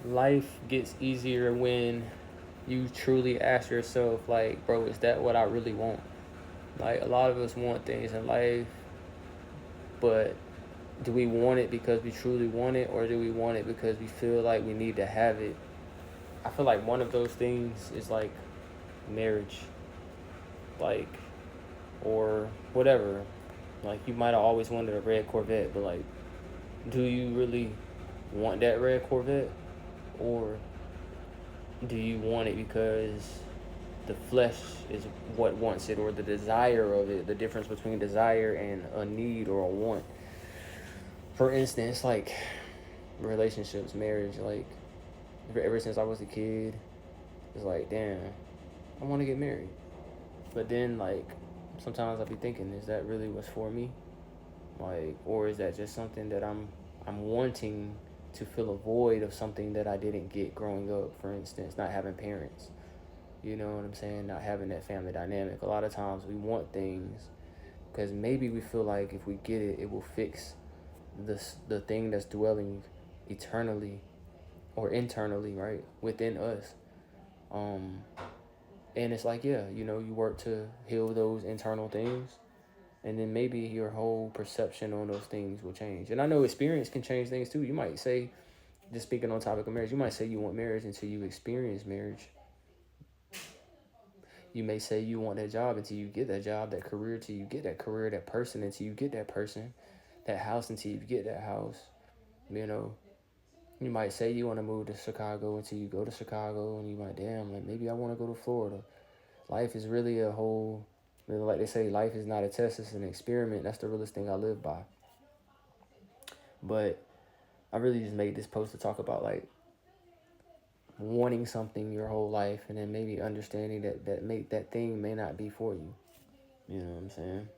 life gets easier when you truly ask yourself, like, bro, is that what I really want? Like, a lot of us want things in life, but do we want it because we truly want it, or do we want it because we feel like we need to have it? I feel like one of those things is like marriage, like, or whatever. Like, you might have always wanted a red Corvette, but like, do you really want that red Corvette? Or do you want it because the flesh is what wants it, or the desire of it, the difference between desire and a need or a want? For instance, like relationships, marriage, like ever since I was a kid, it's like, damn, I want to get married. But then, like, sometimes I'll be thinking, is that really what's for me? Like, or is that just something that I'm wanting to fill a void of something that I didn't get growing up? For instance, not having parents. You know what I'm saying? Not having that family dynamic. A lot of times we want things because maybe we feel like if we get it, it will fix the thing that's dwelling eternally or internally, right, within us. Um, and it's like, yeah, you work to heal those internal things, and then maybe your whole perception on those things will change. And I know experience can change things too. You might say, just speaking on topic of marriage, you might say you want marriage until you experience marriage. You may say you want that job until you get that job, that career until you get that career, that person until you get that person, that house until you get that house. You know, you might say you want to move to Chicago until you go to Chicago, and you might, damn, like maybe I want to go to Florida. Life is really a whole, like they say, life is not a test, it's an experiment. That's the realest thing I live by. But I really just made this post to talk about like wanting something your whole life, and then maybe understanding that thing may not be for you. You know what I'm saying?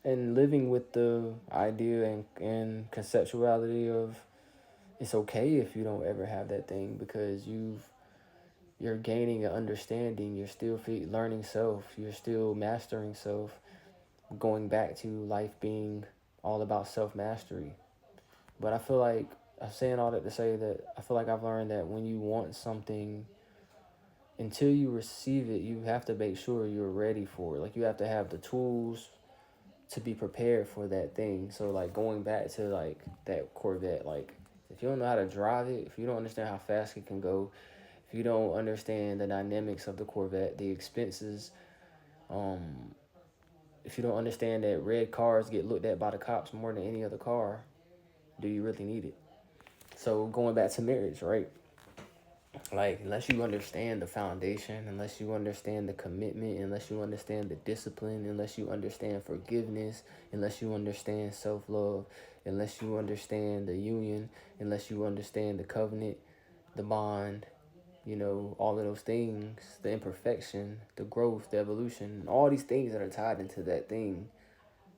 And living with the idea and conceptuality of it's okay if you don't ever have that thing, because you're gaining an understanding. You're still learning self. You're still mastering self. Going back to life being all about self mastery. But I feel like I'm saying all that to say that I feel like I've learned that when you want something, until you receive it, you have to make sure you're ready for it. Like, you have to have the tools to be prepared for that thing. So, like, going back to like that Corvette, like, if you don't know how to drive it, if you don't understand how fast it can go, if you don't understand the dynamics of the Corvette, the expenses, um, if you don't understand that red cars get looked at by the cops more than any other car, do you really need it? So going back to marriage, right? Like, unless you understand the foundation, unless you understand the commitment, unless you understand the discipline, unless you understand forgiveness, unless you understand self-love, unless you understand the union, unless you understand the covenant, the bond, all of those things, the imperfection, the growth, the evolution, all these things that are tied into that thing,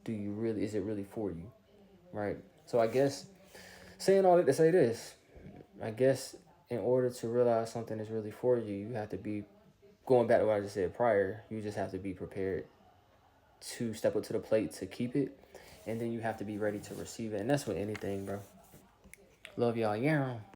is it really for you, right? So I guess saying all that to say this, I guess in order to realize something is really for you, you have to be, going back to what I just said prior, you just have to be prepared to step up to the plate to keep it. And then you have to be ready to receive it. And that's with anything, bro. Love y'all. Yeah.